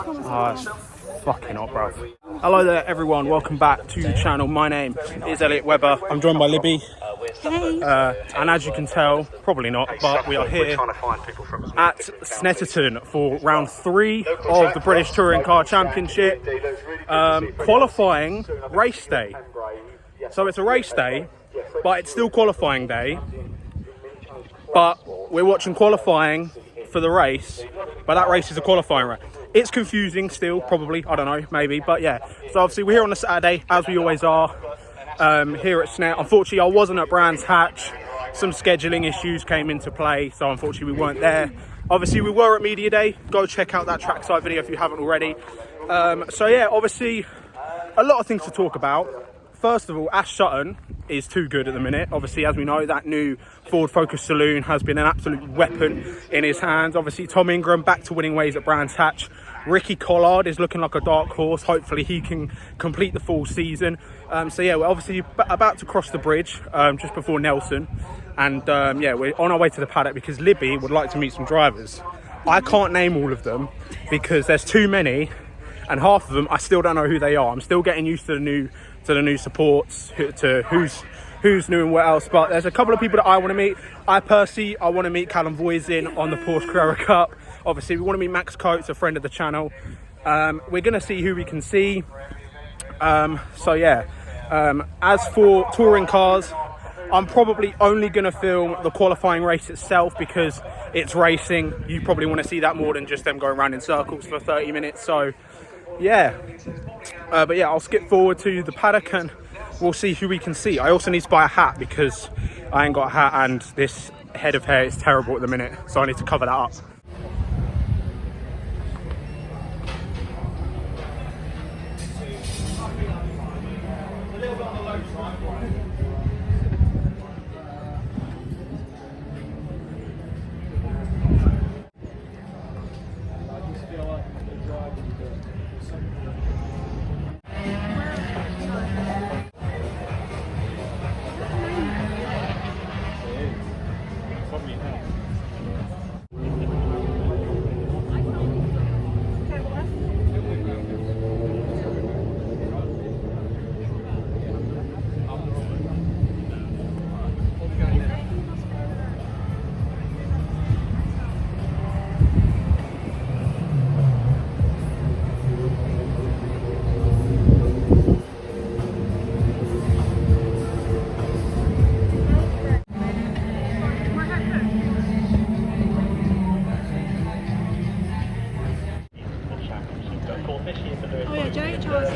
Oh, it's fucking hot, bro. Hello there, everyone. Welcome back to the channel. My name is Elliot Webber. I'm joined by Libby. Hey. And as you can tell, probably not, but we are here at Snetterton for round 3 of the British Touring Car Championship. Qualifying race day. So it's a race day, but it's still qualifying day. But we're watching qualifying for the race, but that race is a qualifying race. It's confusing still, probably, I don't know, maybe, but yeah. So obviously we're here on a Saturday, as we always are, here at Snet. Unfortunately, I wasn't at Brands Hatch. Some scheduling issues came into play, so unfortunately we weren't there. Obviously we were at Media Day. Go check out that Trackside video if you haven't already. So yeah, obviously a lot of things to talk about. First of all, Ash Sutton is too good at the minute. Obviously, as we know, that new Ford Focus Saloon has been an absolute weapon in his hands. Obviously, Tom Ingram back to winning ways at Brands Hatch. Ricky Collard is looking like a dark horse. Hopefully, he can complete the full season. So yeah, we're obviously about to cross the bridge just before Nelson. And yeah, we're on our way to the paddock because Libby would like to meet some drivers. I can't name all of them because there's too many. And half of them, I still don't know who they are. I'm still getting used to the new supports, to who's new and what else. But there's a couple of people that I want to meet. I want to meet Callum Voisin on the Porsche Carrera Cup. Obviously, we want to meet Max Coates, a friend of the channel. We're going to see who we can see. So yeah, as for touring cars, I'm probably only going to film the qualifying race itself because it's racing. You probably want to see that more than just them going around in circles for 30 minutes. So yeah, but yeah, I'll skip forward to the paddock and we'll see who we can see. I also need to buy a hat because I ain't got a hat and this head of hair is terrible at the minute, so I need to cover that up. Oh yeah, Joey Charles.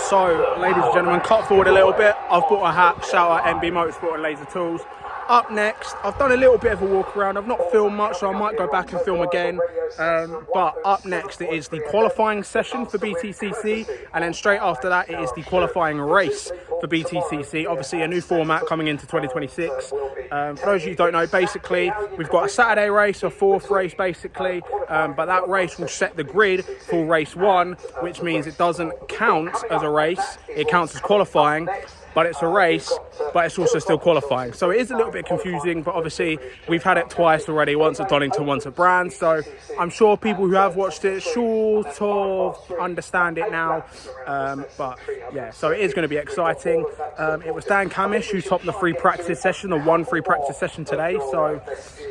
So, ladies and gentlemen, cut forward a little bit. I've bought a hat, shout out NB Motorsport and Laser Tools. Up next, I've done a little bit of a walk around. I've not filmed much, so I might go back and film again. But up next, it is the qualifying session for BTCC, and then straight after that, it is the qualifying race for BTCC. Obviously, a new format coming into 2026. For those of you who don't know, basically, we've got a Saturday race, a fourth race, basically. But that race will set the grid for race one, which means it doesn't count as a race. It counts as qualifying. But it's a race, but it's also still qualifying. So it is a little bit confusing, but obviously we've had it twice already, once at Donington, once at Brand. So I'm sure people who have watched it sort of understand it now. But yeah, so it is going to be exciting. It was Dan Camish who topped the free practice session, the one free practice session today. So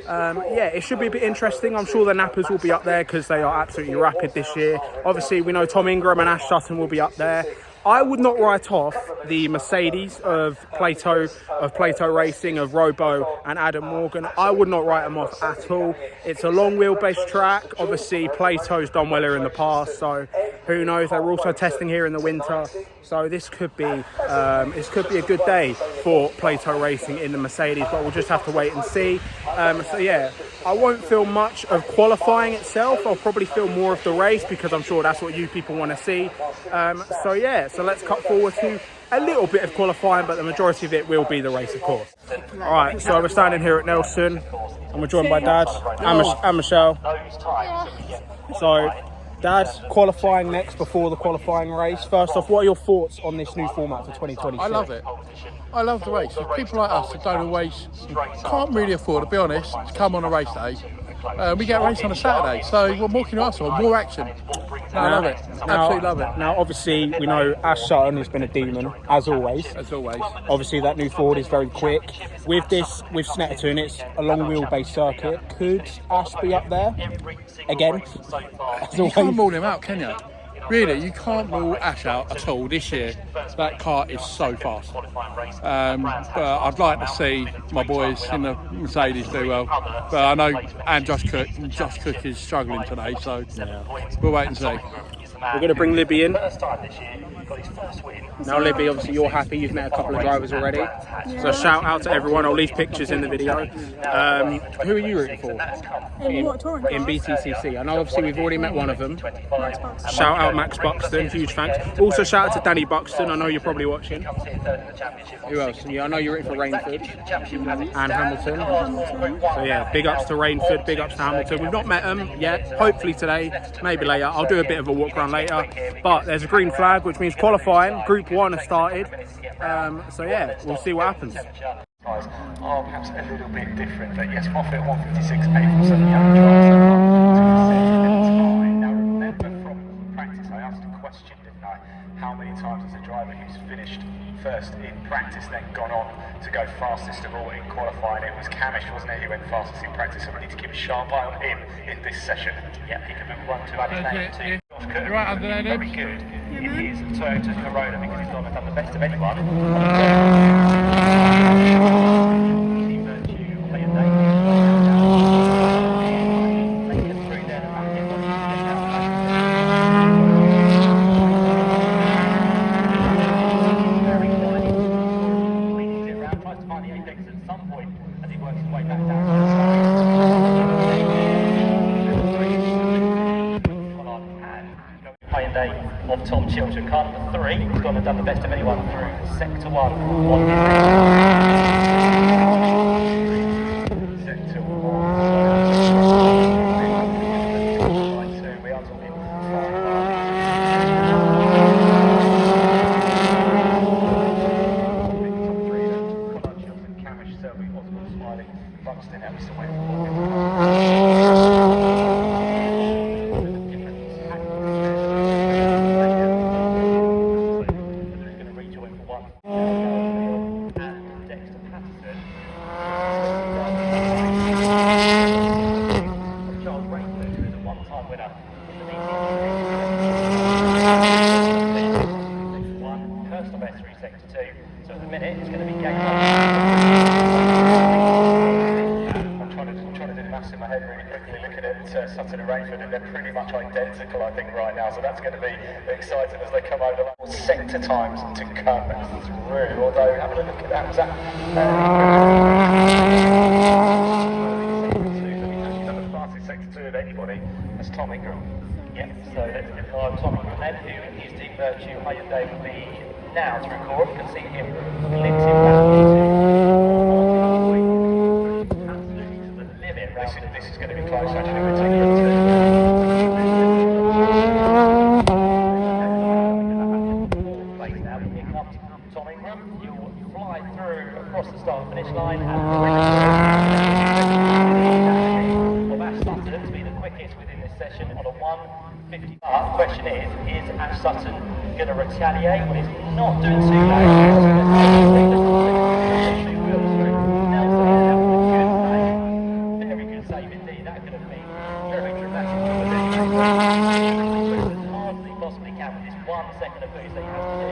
yeah, it should be a bit interesting. I'm sure the nappers will be up there because they are absolutely rapid this year. Obviously, we know Tom Ingram and Ash Sutton will be up there. I would not write off the Mercedes of Plato Racing, of Robo and Adam Morgan. I would not write them off at all. It's a long wheelbase track. Obviously, Plato's done well here in the past, so who knows? They were also testing here in the winter, so this could be a good day for Plato Racing in the Mercedes. But we'll just have to wait and see. So yeah, I won't film much of qualifying itself. I'll probably film more of the race because I'm sure that's what you people want to see. So yeah, so let's cut forward to a little bit of qualifying, but the majority of it will be the race, of course. All right, so we're standing here at Nelson, and we're joined by Dad and Michelle. So, Dad, qualifying next before the qualifying race. First off, what are your thoughts on this new format for 2026? I love it. I love the race. There's people like us that don't always, can't really afford, to be honest, to come on a race day. We get a race on a Saturday, so what more can you ask for? More action. No, I love it. Absolutely love it. Now, obviously, we know Ash Sutton has been a demon, as always. As always. Obviously, that new Ford is very quick. With Snetterton, it's a long wheelbase circuit. Could Ash be up there again? You can't rule him out, can you? Really, you can't rule Ash out at all this year. That car is so fast. But I'd like to see my boys in the Mercedes do well. But I know, and Josh Cook is struggling today, so we'll wait and see. We're going to bring Libby in. Now, Libby, obviously you're happy. You've met a couple of drivers already. So shout out to everyone. I'll leave pictures in the video. Who are you rooting for? In BTCC. I know obviously we've already met one of them. Shout out Max Buxton. Huge thanks. Also shout out to Danny Buxton. I know you're probably watching. Who else? Yeah, I know you're rooting for Rainford and Hamilton. So yeah, big ups to Rainford. Big ups to Hamilton. We've not met them yet. Hopefully today. Maybe later. I'll do a bit of a walk around later. But there's a green flag, which means qualifying. Group 1 has started. So yeah, we'll see what happens. Are perhaps a little bit different, but yes, Moffat 156, April 7 young drives Now remember from practice, I asked a question, didn't I? How many times has a driver who's finished first in practice then gone on to go fastest of all in qualifying? It was Camish, wasn't it, who went fastest in practice, so we need to keep a sharp eye on him in this session. Yeah, he can move 1 to add 2. Right under there, very good. It is Toyota Corolla because he's done the best of anyone. Of Tom Chilton, car number 3, he's gone and done the best of anyone through sector 1. Sector 1. We are talking top 3 then. Connor Chilton, Camish, Selby, Oswald, Smiley, Buxton, Emerson, So at the minute it's going to be game on. I'm trying to do the maths in my head really quickly. quickly looking at Sutton and Rainford, and they're pretty much identical, I think, right now. So that's going to be exciting as they come over. Sector times to come through. Although, having a look at that, was that the fastest sector 2 of anybody? That's Tom Ingram. Yep. So let's get Tom Ingram then, who is Deep Virtue Hyundai will be now through Core. You can see him linked him back into this is going to be close actually. We're taking it now. Here comes Tom Ingram. You'll fly through across the start and finish line and of Ash Sutton to be the quickest within this session on a 1:50. The question is Ash Sutton going to retaliate? Well, he's not doing too bad. Save indeed, that could have been very dramatic. Hardly possibly can with this 1 second of boost that he has to do.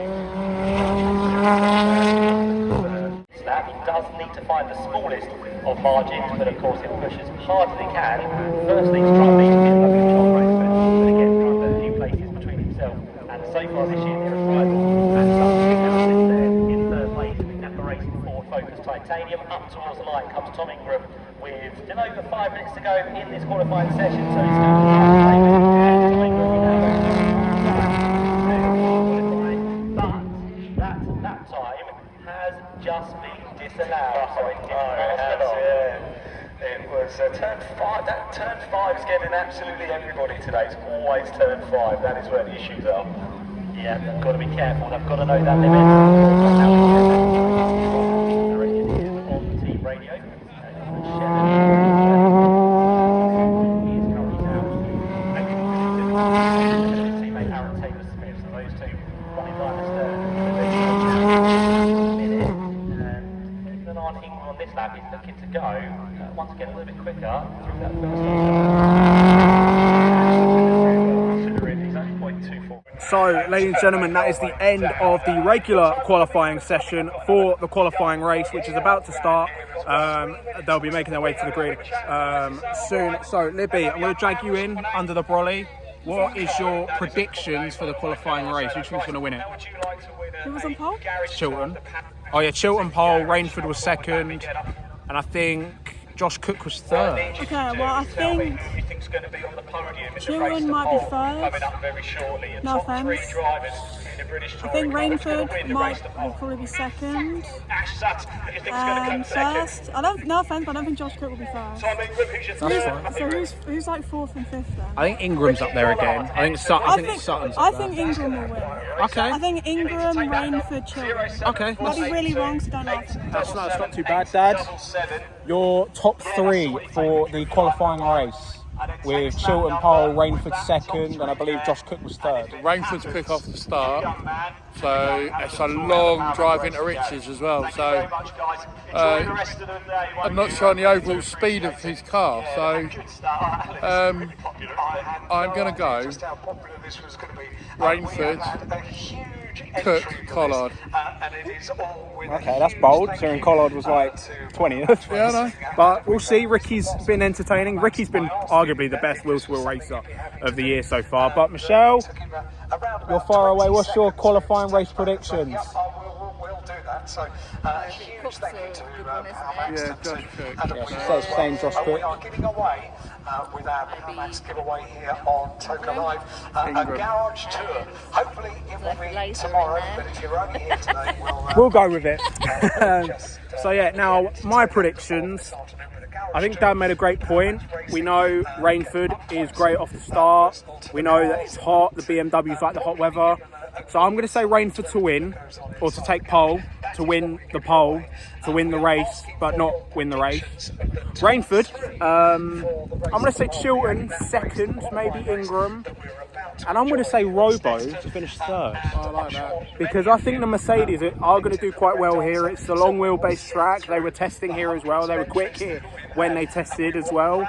Slap, he does need to find the smallest of margins, but of course it pushes hard as he can. Firstly, he's trying to beat John Rainford, but again, trying to put a few places between himself and so far this year, nearest rival. And something now sits there in third place at the race for Focus Titanium. Up towards the line comes Tom Ingram with still over 5 minutes to go in this qualifying session, so he's still but that time has just been disallowed. So it was turn 5. That turn 5 is getting absolutely everybody today. It's always turn 5. That is where the issues are. Yeah, they've got to be careful. They've got to know that limit. On team radio. Teammate Aaron Taylor-Smith, so those two running line astern. And keeping an eye on Ingram on this lap, he's looking to go once again a little bit quicker through that first So, ladies and gentlemen, that is the end of the regular qualifying session for the qualifying race, which is about to start. They'll be making their way to the grid soon. So, Libby, I'm going to drag you in under the brolly. What is your predictions for the qualifying race? Who do you think's going to win it? Who was on pole? Chilton. Oh yeah, Chilton pole. Rainford was second, and I think Josh Cook was third. Okay, well I think Chilton might be first. No offence. I think Rainford will probably be second. And first, no offence, but I don't think Josh Cook will be first. That's fine. So who's like fourth and fifth then? I think Ingram's up there again. I think Sutton's up I there. think Ingram will win. Okay. I think Ingram, Rainford, Chilton. Okay. Might be really wrong, so don't laugh. That's not too bad, Dad. Your top 3 for the qualifying race, with Chilton pole, Rainford second, and I believe Josh Cook was third. Rainford's quick off the start, so it's a long drive into Riches as well. So I'm not sure on the overall speed of his car. So I'm going to go Rainford, Cook, Collard. Okay, that's bold. Kieran Collard was like 20th. Yeah, I know. But we'll see. Ricky's been entertaining. Ricky's been arguably the best wheel-to-wheel racer of the year so far. But Michelle, you're far away. What's your qualifying race predictions? We'll do that. So, huge thank you to our Max Josh Cook. Yeah, she says same Josh Cook. We are giving away with our Max giveaway here on Toka Live a garage tour. Hopefully it will be tomorrow, but if you're only here today, We'll go with it. So yeah, now my predictions. I think Dan made a great point. We know Rainford is great off the start. We know that it's hot. The BMW's like the hot weather. So I'm going to say Rainford to win, or to take pole, to win the pole, to win the race, but not win the race. Rainford, I'm going to say Chilton second, maybe Ingram. And I'm going to say Robo to finish third. I like that. Because I think the Mercedes are going to do quite well here. It's the long wheelbase track. They were testing here as well. They were quick here when they tested as well.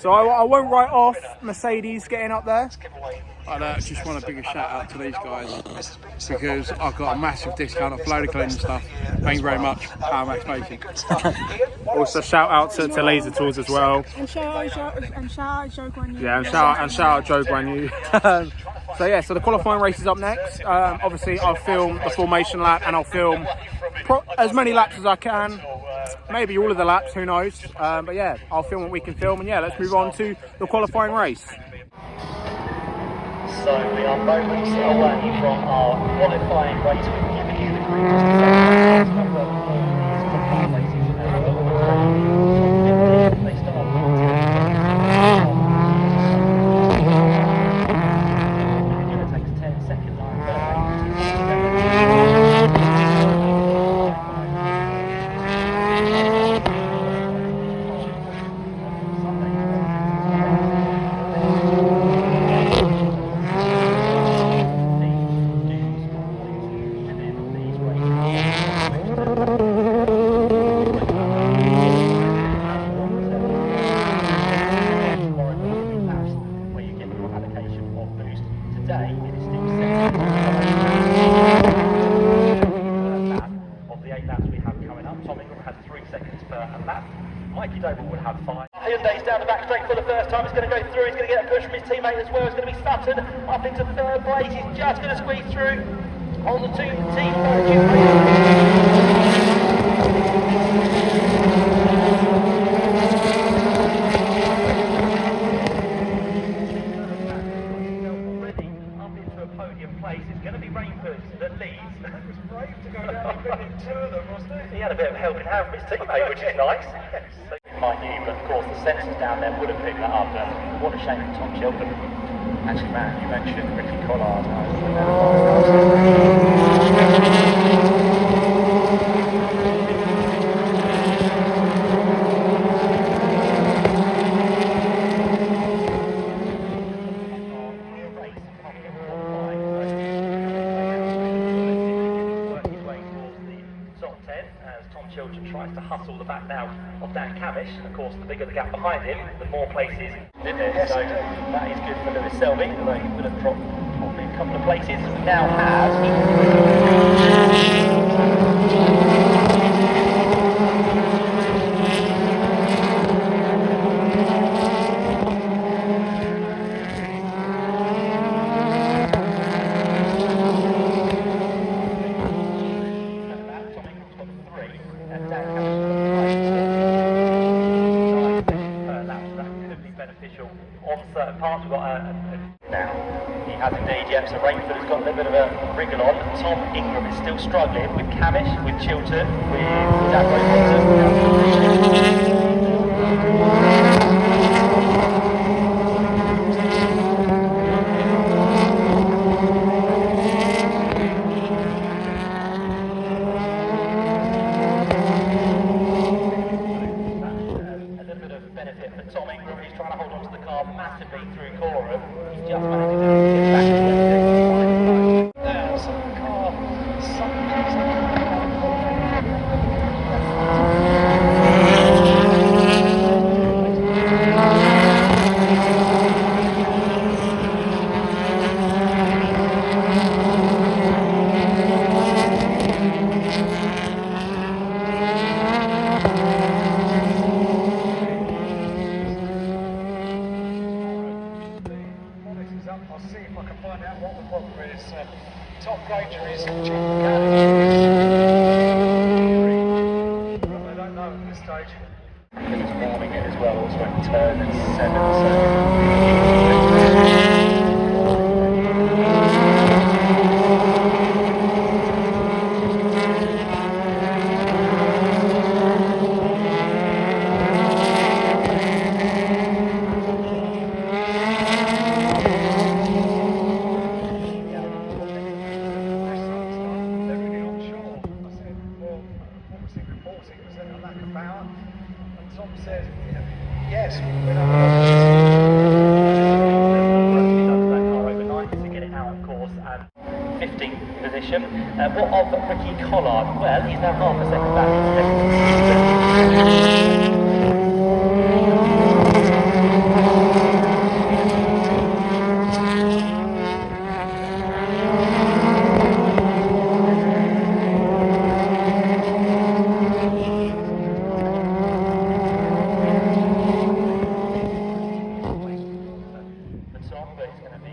So I won't write off Mercedes getting up there. I just want a bigger shout out to these guys because I've got a massive discount off loader cleaning stuff. Thank you very much, Power Max Racing. Also shout out to Laser Tools as well. And shout out Joe Guan Yu. Yeah, and shout out Joe Guan Yu. So yeah, so the qualifying race is up next. Obviously I'll film the formation lap and I'll film as many laps as I can. Maybe all of the laps, who knows. But yeah, I'll film what we can film, and yeah, let's move on to the qualifying race. So we are moments away from our qualifying race. We've given you the green just a second. They start it takes 10 seconds. Hyundai's down the back straight for the first time. He's going to go through. He's going to get a push from his teammate as well. It's going to be Sutton up into third place. He's just going to squeeze through on the two team. Already up into a podium place. It's going to be Rainford that leads. It was brave to go down and pick two of them, wasn't it? He had a bit of a helping hand from his teammate, which is nice. Mind you, but of course the sensors down there wouldn't pick that up. What a shame for Tom Chilton. Actually, Matt, you mentioned Ricky Collard. Children tries to hustle the back now of Dan Camish, and of course the bigger the gap behind him, the more places in there. So that is good for Lewis Selby, although he would have dropped probably a couple of places. Now has on certain parts. We've got now. He has indeed, yep. So Rainford has got a little bit of a wriggle on. Tom Ingram is still struggling with Camish, with Chilton, with Dan massively through Cora. He just managed to get back to the there, so the car I'll see if I can find out what the problem is. Top danger is I don't know at this stage. He's warming it as well, also in turn and 7. Tom said, yes, we're overnight to get it out, of course, and 15th position. What of Ricky Collard? Well, he's now half a second back. it's going to be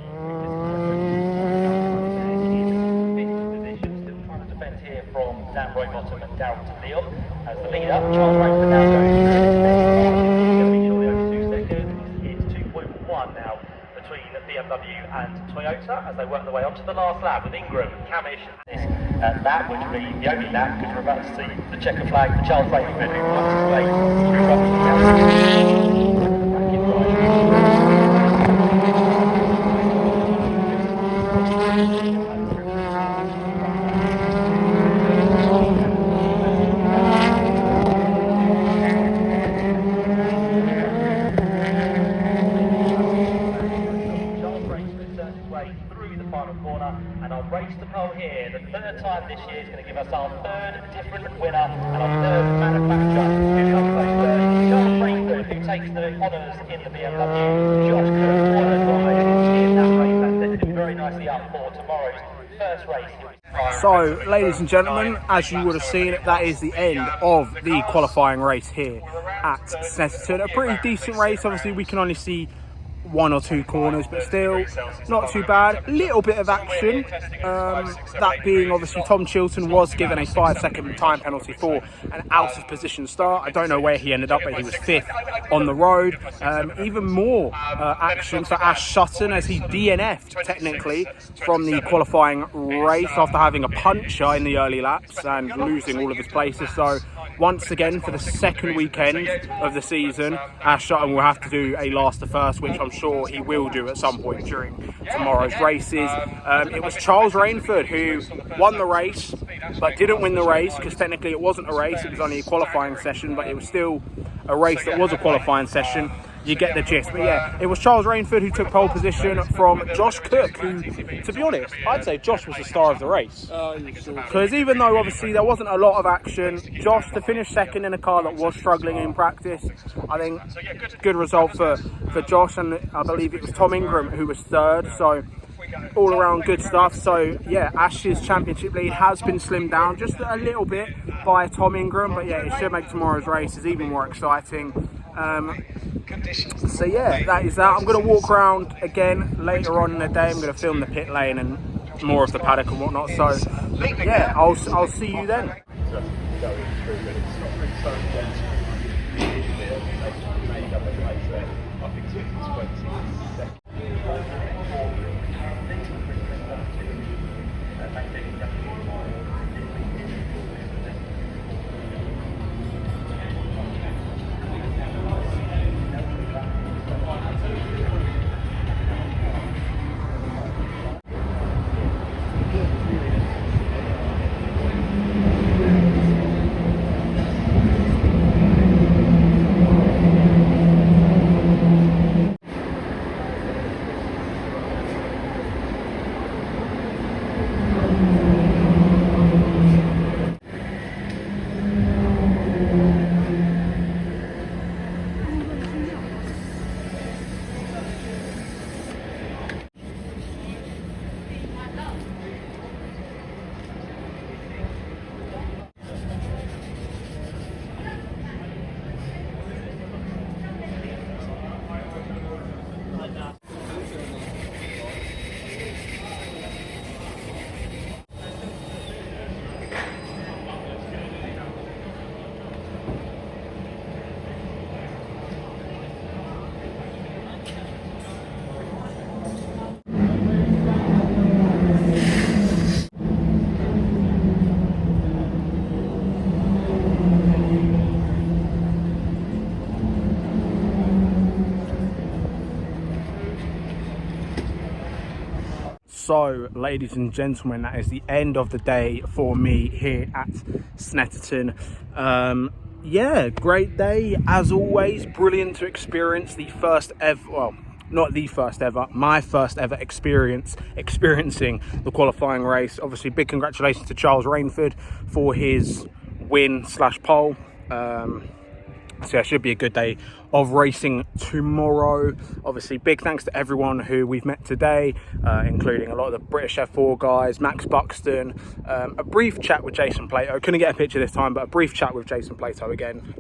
position, still trying to defend here from Dan Roybottom and Darrell to Leon. As the leader, Charles Rainford now going through his next part. It's going to be shortly over 2 seconds. It's 2.1 now between BMW and Toyota as they work their way onto the last lap with Ingram, Camish, and that would be the only lap because we're about to see the checker flag for Charles Rainford, who wants to play through rubbish. This year is going to give us our third different winner and our third manufacturer who comes home third. Charles Rainford, who takes the honours in the BMW. Josh Cook, what a drive in that race. That sets him very nicely up for tomorrow's first race. So, ladies and gentlemen, as you would have seen, that is the end of the qualifying race here at Snetterton. A pretty decent race. Obviously, we can only see 1 or 2 corners, but still not too bad. Little bit of action, that being obviously Tom Chilton was given a 5-second time penalty for an out of position start. I don't know where he ended up, but he was 5th on the road. Even more action for Ash Sutton as he DNF'd technically from the qualifying race after having a puncher in the early laps and losing all of his places. So once again, for the second weekend of the season, Ash Sutton will have to do a last to first, which I'm sure he will do at some point during tomorrow's races. It was Charles Rainford who won the race, but didn't win the race because technically it wasn't a race, it was only a qualifying session, but it was still a race that was a qualifying session. You get the gist. But yeah, it was Charles Rainford who took pole position from Josh Cook, who, to be honest, I'd say Josh was the star of the race. Because even though obviously there wasn't a lot of action, Josh to finish second in a car that was struggling in practice, I think good result for Josh, and I believe it was Tom Ingram who was third. So all around good stuff. So yeah, Ash's championship lead has been slimmed down just a little bit by Tom Ingram, but yeah, it should make tomorrow's races even more exciting. So yeah, that is that. I'm going to walk around again later on in the day. I'm going to film the pit lane and more of the paddock and whatnot. So yeah, I'll see you then. So, ladies and gentlemen, that is the end of the day for me here at Snetterton. Yeah, great day as always. Brilliant to experience the first ever, well, not the first ever, my first ever experiencing the qualifying race. Obviously, big congratulations to Charles Rainford for his win/pole. So yeah, it should be a good day of racing tomorrow. Obviously, big thanks to everyone who we've met today, including a lot of the British F4 guys, Max Buxton, a brief chat with Jason Plato. Couldn't get a picture this time, but a brief chat with Jason Plato again.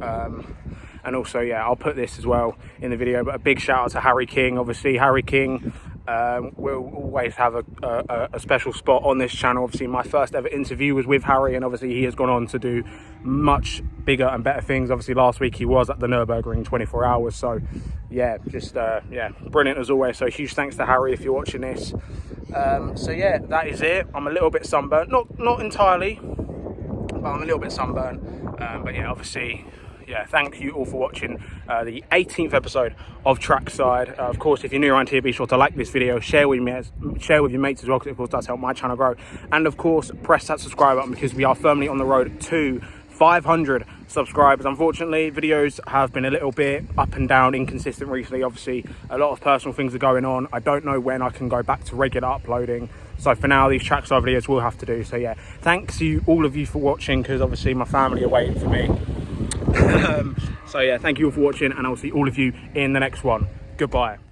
And also, yeah, I'll put this as well in the video, but a big shout out to Harry King. Obviously, Harry King We'll always have a special spot on this channel. Obviously, my first ever interview was with Harry, and obviously he has gone on to do much bigger and better things. Obviously, last week he was at the Nürburgring 24 hours. So, yeah, just, yeah, brilliant as always. So, huge thanks to Harry if you're watching this. So, yeah, that is it. I'm a little bit sunburnt. Not entirely, but I'm a little bit sunburnt. But, yeah, obviously... yeah, thank you all for watching the 18th episode of Trackside. Of course, if you're new around here, be sure to like this video, share with your mates as well, because of course does help my channel grow. And of course, press that subscribe button, because we are firmly on the road to 500 subscribers. Unfortunately, videos have been a little bit up and down, inconsistent recently. Obviously, a lot of personal things are going on. I don't know when I can go back to regular uploading. So for now, these Trackside videos will have to do. So yeah, thanks you all of you for watching, because obviously my family are waiting for me. So yeah, thank you all for watching, and I'll see all of you in the next one. Goodbye.